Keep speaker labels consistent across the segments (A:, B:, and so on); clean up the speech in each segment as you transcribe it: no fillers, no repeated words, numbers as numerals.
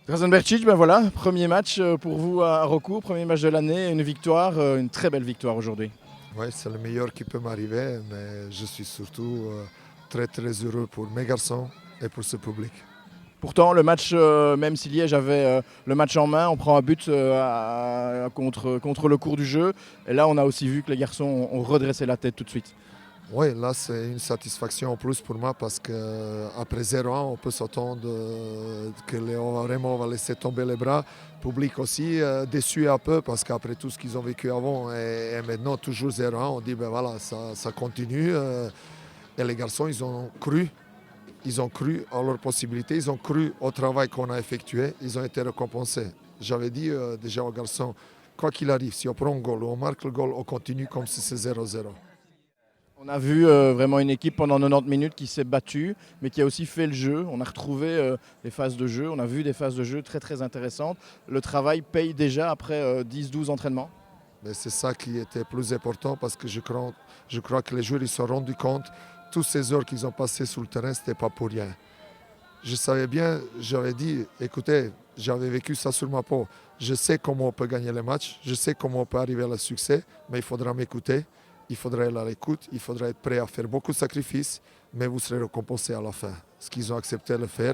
A: Drazen Berčić, ben voilà, premier match pour vous à Recourt, premier match de l'année, une victoire, une très belle victoire aujourd'hui.
B: Oui, c'est le meilleur qui peut m'arriver, mais je suis surtout très très heureux pour mes garçons et pour ce public.
A: Pourtant, le match, même si Liège avait le match en main, on prend un but contre le cours du jeu. Et là, on a aussi vu que les garçons ont redressé la tête tout de suite.
B: Oui, là c'est une satisfaction en plus pour moi parce qu'après 0-1, on peut s'attendre que Léon vraiment va laisser tomber les bras. Le public aussi déçu un peu parce qu'après tout ce qu'ils ont vécu avant et maintenant toujours 0-1, on dit ben voilà, ça continue. Et les garçons, ils ont cru. Ils ont cru à leurs possibilités, ils ont cru au travail qu'on a effectué, ils ont été récompensés. J'avais dit déjà aux garçons, quoi qu'il arrive, si on prend un goal ou on marque le goal, on continue comme si c'est 0-0.
A: On a vu vraiment une équipe pendant 90 minutes qui s'est battue, mais qui a aussi fait le jeu. On a retrouvé des phases de jeu, on a vu des phases de jeu très très intéressantes. Le travail paye déjà après 10-12 entraînements.
B: Mais c'est ça qui était plus important parce que je crois que les joueurs ils se sont rendus compte, toutes ces heures qu'ils ont passées sur le terrain, ce n'était pas pour rien. Je savais bien, j'avais dit, écoutez, j'avais vécu ça sur ma peau. Je sais comment on peut gagner les matchs, je sais comment on peut arriver au succès, mais il faudra m'écouter, il faudra être à l'écoute, il faudra être prêt à faire beaucoup de sacrifices, mais vous serez récompensé à la fin. Ce qu'ils ont accepté de le faire,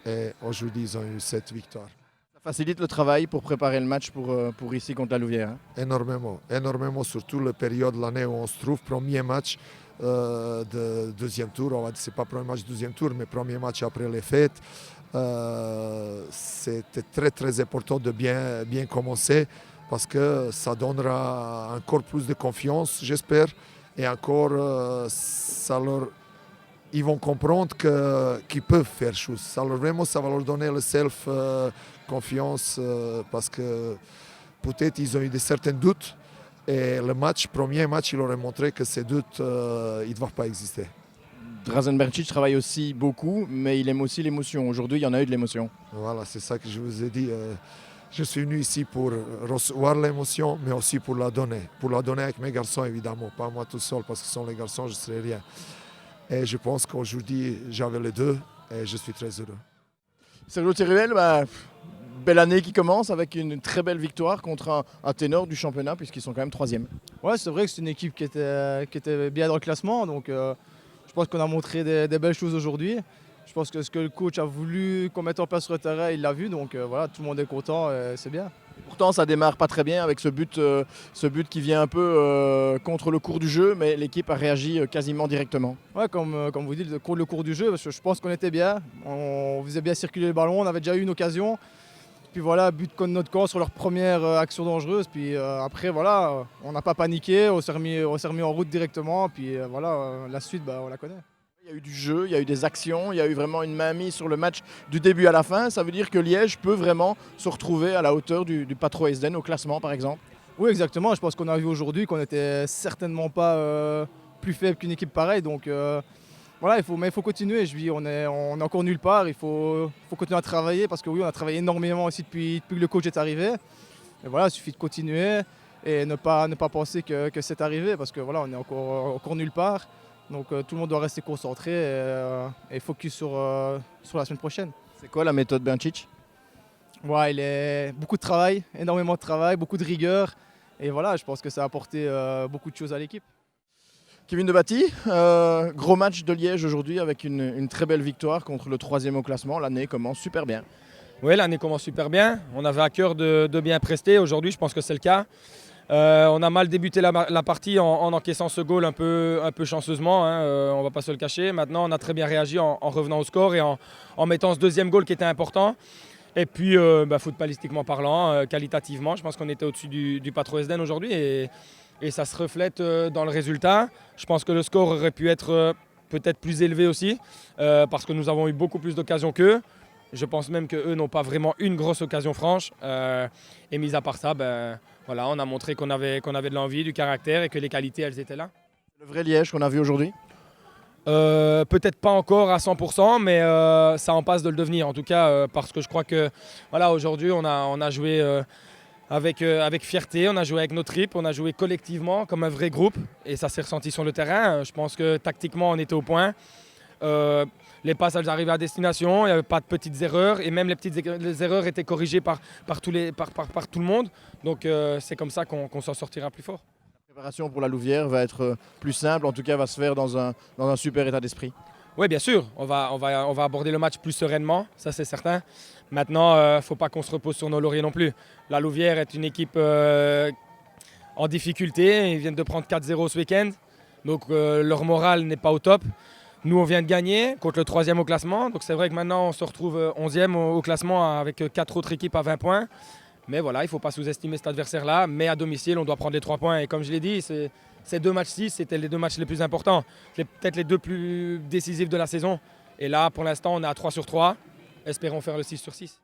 B: et aujourd'hui ils ont eu cette victoire.
A: Ça facilite le travail pour préparer le match pour ici contre la Louvière. Hein.
B: Énormément, énormément, surtout la période de l'année où on se trouve, premier match de deuxième tour, c'est pas premier match de deuxième tour, mais premier match après les fêtes. C'était très très important de bien commencer parce que ça donnera encore plus de confiance, j'espère, et encore ils vont comprendre qu'ils peuvent faire chose. Vraiment, ça va leur donner le self-confiance parce que peut-être ils ont eu certains doutes. Et le premier match, il aurait montré que ces doutes, ils ne doivent pas exister.
A: Drazen Berčić travaille aussi beaucoup, mais il aime aussi l'émotion. Aujourd'hui, il y en a eu de l'émotion.
B: Voilà, c'est ça que je vous ai dit. Je suis venu ici pour recevoir l'émotion, mais aussi pour la donner. Pour la donner avec mes garçons, évidemment. Pas moi tout seul, parce que sans les garçons, je ne serais rien. Et je pense qu'aujourd'hui, j'avais les deux et je suis très heureux.
A: Sergio Teruel, belle année qui commence avec une très belle victoire contre un ténor du championnat, puisqu'ils sont quand même troisième.
C: Ouais, c'est vrai que c'est une équipe qui était bien dans le classement. Donc, je pense qu'on a montré des belles choses aujourd'hui. Je pense que ce que le coach a voulu qu'on mette en place sur le terrain, il l'a vu. Donc voilà, tout le monde est content, c'est bien.
A: Pourtant, ça démarre pas très bien avec ce but qui vient un peu contre le cours du jeu, mais l'équipe a réagi quasiment directement.
C: Ouais, comme vous dites, contre le cours du jeu, parce que je pense qu'on était bien. On faisait bien circuler le ballon, on avait déjà eu une occasion. Puis voilà, but contre notre camp sur leur première action dangereuse. Puis après, voilà, on n'a pas paniqué, on s'est remis en route directement. Puis voilà, la suite, on la connaît.
A: Il y a eu du jeu, il y a eu des actions, il y a eu vraiment une mainmise sur le match du début à la fin. Ça veut dire que Liège peut vraiment se retrouver à la hauteur du Patro Esden au classement, par exemple.
C: Oui, exactement. Je pense qu'on a vu aujourd'hui qu'on n'était certainement pas plus faible qu'une équipe pareille. Donc voilà, il faut continuer. On est encore nulle part. Il faut continuer à travailler parce que oui, on a travaillé énormément ici depuis que le coach est arrivé. Et voilà, il suffit de continuer et ne pas penser que c'est arrivé parce que voilà, on est encore nulle part. Donc tout le monde doit rester concentré et focus sur la semaine prochaine.
A: C'est quoi la méthode Berčić?
C: Ouais, il est beaucoup de travail, énormément de travail, beaucoup de rigueur. Et voilà, je pense que ça a apporté beaucoup de choses à l'équipe.
A: Kevin Debatty, gros match de Liège aujourd'hui avec une très belle victoire contre le 3e au classement. L'année commence super bien.
D: Oui, l'année commence super bien. On avait à cœur de bien prester. Aujourd'hui, je pense que c'est le cas. On a mal débuté la partie en encaissant ce goal un peu chanceusement, hein, on ne va pas se le cacher. Maintenant, on a très bien réagi en revenant au score et en mettant ce deuxième goal qui était important. Et puis, footballistiquement parlant, qualitativement, je pense qu'on était au-dessus du Patro Esden aujourd'hui et ça se reflète dans le résultat. Je pense que le score aurait pu être peut-être plus élevé aussi parce que nous avons eu beaucoup plus d'occasions qu'eux. Je pense même qu'eux n'ont pas vraiment une grosse occasion franche. Et mis à part ça, voilà, on a montré qu'on avait de l'envie, du caractère et que les qualités, elles étaient là.
A: Le vrai Liège qu'on a vu aujourd'hui?
D: Peut-être pas encore à 100%, mais ça en passe de le devenir. En tout cas, parce que je crois que voilà, aujourd'hui, on a joué avec fierté, on a joué avec nos tripes, on a joué collectivement comme un vrai groupe. Et ça s'est ressenti sur le terrain. Je pense que tactiquement, on était au point. Les passes, elles arrivaient à destination, il n'y avait pas de petites erreurs. Et même les erreurs étaient corrigées par tout le monde. Donc c'est comme ça qu'on s'en sortira plus fort.
A: La préparation pour la Louvière va être plus simple, en tout cas va se faire dans un super état d'esprit.
D: Oui, bien sûr, on va aborder le match plus sereinement, ça c'est certain. Maintenant, il ne faut pas qu'on se repose sur nos lauriers non plus. La Louvière est une équipe en difficulté, ils viennent de prendre 4-0 ce week-end, donc leur morale n'est pas au top. Nous, on vient de gagner contre le 3e au classement, donc c'est vrai que maintenant on se retrouve 11e au classement avec 4 autres équipes à 20 points. Mais voilà, il ne faut pas sous-estimer cet adversaire-là, mais à domicile, on doit prendre les 3 points. Et comme je l'ai dit, ces 2 matchs-ci, c'était les 2 matchs les plus importants, peut-être les 2 plus décisifs de la saison. Et là, pour l'instant, on est à 3 sur 3. Espérons faire le 6 sur 6.